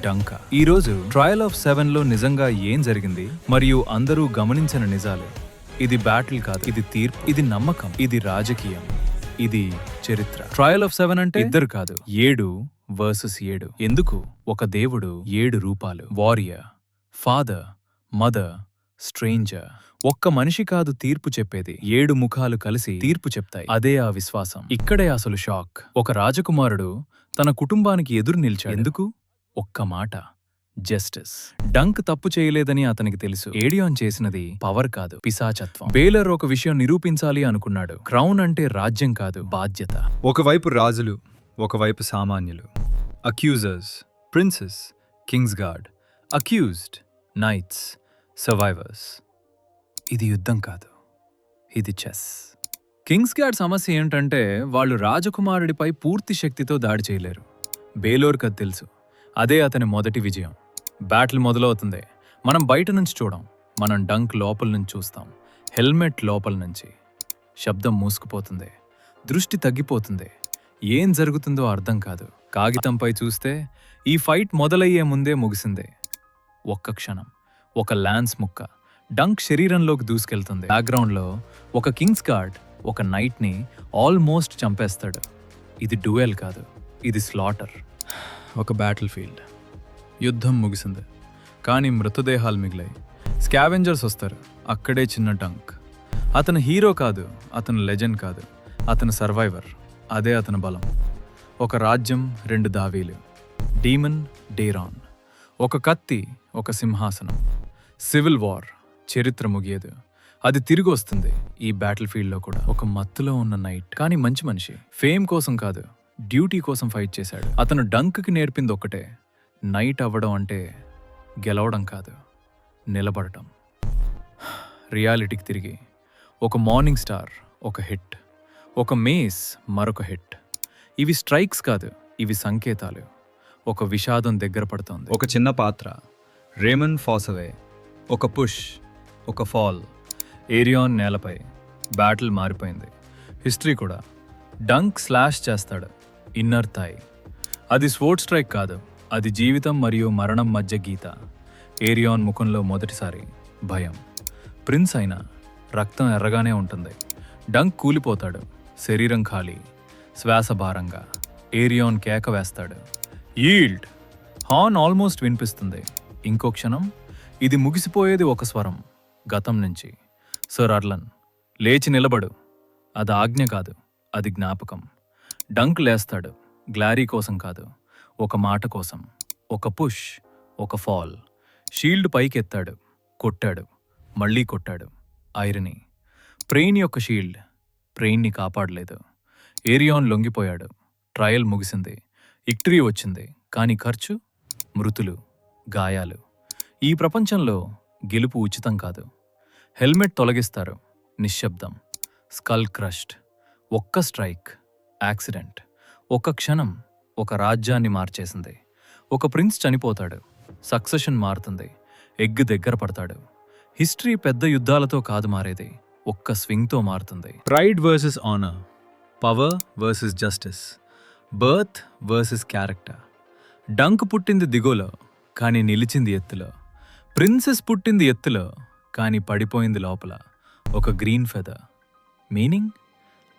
డంకా. ఈరోజు trial of 7 లో నిజంగా ఏం జరిగింది మరియు అందరూ గమనించిన నిజాలు. ఇది బ్యాటిల్ కాదు, ఇది తీర్పు, ఇది నమ్మకం, ఇది రాజకీయం, ఇది చరిత్ర. ట్రయల్ ఆఫ్ 7 అంటే ఇద్దరు కాదు, 7 వర్సెస్ 7. ఎందుకు? ఒక దేవుడు, 7 రూపాలు, వారియర్, ఫాదర్, మదర్, స్ట్రేంజర్. ఒక్క మనిషి కాదు తీర్పు చెప్పేది, 7 ముఖాలు కలిసి తీర్పు చెప్తాయి. అదే ఆ విశ్వాసం. ఇక్కడే అసలు షాక్. ఒక రాజకుమారుడు తన కుటుంబానికి ఎదురు నిలిచాడు. ఎందుకు? ఒక్క మాట, జస్టిస్. డంక్ తప్పు చేయలేదని అతనికి తెలుసు. ఏడియాన్ చేసినది పవర్ కాదు, పిశాచత్వం. బేలర్ ఒక విషయం నిరూపించాలి అనుకున్నాడు. క్రౌన్ అంటే రాజ్యం కాదు, బాధ్యత. ఒకవైపు రాజులు, ఒకవైపు సామాన్యులు. Accusers, princes, king's guard. Accused, knights, survivors. ఇది యుద్ధం కాదు, ఇది చెస్. కింగ్స్ గార్డ్ సమస్య ఏంటంటే వాళ్ళు రాజకుమారుడిపై పూర్తి శక్తితో దాడి చేయలేరు. బేలోర్కి అది తెలుసు. అదే అతని మొదటి విజయం. బ్యాటిల్ మొదలవుతుంది. మనం బయట నుంచి చూడం, మనం డంక్ లోపల నుంచి చూస్తాం. హెల్మెట్ లోపల నుంచి. శబ్దం మూసుకుపోతుంది, దృష్టి తగ్గిపోతుంది. ఏం జరుగుతుందో అర్థం కాదు. కాగితంపై చూస్తే ఈ ఫైట్ మొదలయ్యే ముందే ముగిసిందే. ఒక్క క్షణం, ఒక లాన్స్ ముక్క డంక్ శరీరంలోకి దూసుకెళ్తుంది. బ్యాక్గ్రౌండ్లో ఒక కింగ్స్ గార్డ్ ఒక నైట్ని ఆల్మోస్ట్ చంపేస్తాడు. ఇది డ్యూయల్ కాదు, ఇది స్లాటర్. ఒక బ్యాటిల్ ఫీల్డ్. యుద్ధం ముగిసింది, కానీ మృతదేహాలు మిగిలాయి. స్కావెంజర్స్ వస్తారు. అక్కడే చిన్న డంక్. అతను హీరో కాదు, అతను లెజెండ్ కాదు, అతను సర్వైవర్. అదే అతని బలం. ఒక రాజ్యం, 2 దావీలు. డీమన్, డేరాన్. ఒక కత్తి, ఒక సింహాసనం. Civil war. చరిత్ర ముగియదు, అది తిరిగి వస్తుంది. ఈ బ్యాటిల్ ఫీల్డ్లో కూడా ఒక మత్తులో ఉన్న నైట్, కానీ మంచి మనిషి. ఫేమ్ కోసం కాదు, డ్యూటీ కోసం ఫైట్ చేశాడు. అతను డంక్కి నేర్పింది ఒక్కటే, నైట్ అవ్వడం అంటే గెలవడం కాదు, నిలబడటం. రియాలిటీకి తిరిగి ఒక మార్నింగ్ స్టార్, ఒక హిట్. ఒక మేస్, మరొక హిట్. ఇవి స్ట్రైక్స్ కాదు, ఇవి సంకేతాలు. ఒక విషాదం దగ్గర పడుతోంది. ఒక చిన్న పాత్ర, రేమన్ ఫాసవే. ఒక పుష్, ఒక ఫాల్. ఏరియాన్ నేలపై. బ్యాటిల్ మారిపోయింది. హిస్టరీ కూడా. డంక్ స్లాష్ చేస్తాడు. Inner thigh. అది స్పోర్ట్ స్ట్రైక్ కాదు, అది జీవితం మరియు మరణం మధ్య గీత. ఏరియాన్ ముఖంలో మొదటిసారి భయం. ప్రిన్స్ అయినా రక్తం ఎర్రగానే ఉంటుంది. డంక్ కూలిపోతాడు, శరీరం ఖాళీ, శ్వాస భారంగా. ఏరియాన్ కేక వేస్తాడు, ఈల్డ్. హార్న్ ఆల్మోస్ట్ వినిపిస్తుంది. ఇంకో క్షణం ఇది ముగిసిపోయేది. ఒక స్వరం గతం నుంచి, సర్ అర్లన్ లేచి నిలబడు. అది ఆజ్ఞ కాదు, అది జ్ఞాపకం. డంక్ లేస్తాడు, గ్లారీ కోసం కాదు, ఒక మాట కోసం. ఒక పుష్, ఒక ఫాల్. షీల్డ్ పైకెత్తాడు, కొట్టాడు, మళ్ళీ కొట్టాడు. ఐరనీ. ప్రెయిన్ యొక్క షీల్డ్ ప్రెయిన్ని కాపాడలేదు. ఏరియాన్ లొంగిపోయాడు. ట్రయల్ ముగిసింది, విక్టరీ వచ్చింది. కానీ ఖర్చు, మృతులు, గాయాలు. ఈ ప్రపంచంలో గెలుపు ఉచితం కాదు. హెల్మెట్ తొలగిస్తారు, నిశ్శబ్దం. Skull crushed. ఒక్క స్ట్రైక్, యాక్సిడెంట్. ఒక క్షణం ఒక రాజ్యాన్ని మార్చేసింది. ఒక ప్రిన్స్ చనిపోతాడు, సక్సెషన్ మారుతుంది. ఎగ్ దగ్గర పడతాడు. హిస్టరీ పెద్ద యుద్ధాలతో కాదు మారేది, ఒక్క స్వింగ్తో మారుతుంది. Pride versus honour, power versus justice, birth versus character. Dunk పుట్టింది దిగువలో, కానీ నిలిచింది ఎత్తులో. ప్రిన్సెస్ పుట్టింది ఎత్తులో, కానీ పడిపోయింది లోపల. ఒక green feather. Meaning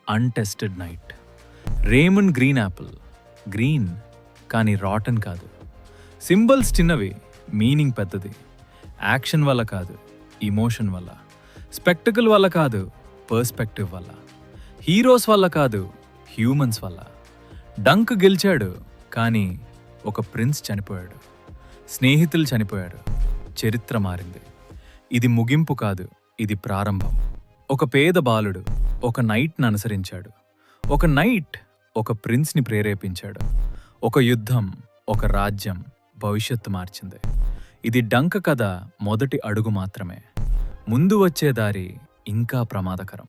untested knight. Raymun green apple. Green, కానీ రాటన్ కాదు. సింబల్స్ చిన్నవి, మీనింగ్ పెద్దది. యాక్షన్ వల్ల కాదు, ఇమోషన్ వల్ల. స్పెక్టకల్ వల్ల కాదు, పర్స్పెక్టివ్ వల్ల. హీరోస్ వల్ల కాదు, హ్యూమన్స్ వల్ల. డంక్ గెలిచాడు, కానీ ఒక ప్రిన్స్ చనిపోయాడు. స్నేహితులు చనిపోయారు. చరిత్ర మారింది. ఇది ముగింపు కాదు, ఇది ప్రారంభం. ఒక పేద బాలుడు ఒక నైట్ని అనుసరించాడు. ఒక నైట్ ఒక ప్రిన్స్ని ప్రేరేపించాడు. ఒక యుద్ధం, ఒక రాజ్యం భవిష్యత్తు మార్చింది. ఇది డంక్ కథ మొదటి అడుగు మాత్రమే. ముందు వచ్చే దారి ఇంకా ప్రమాదకరం.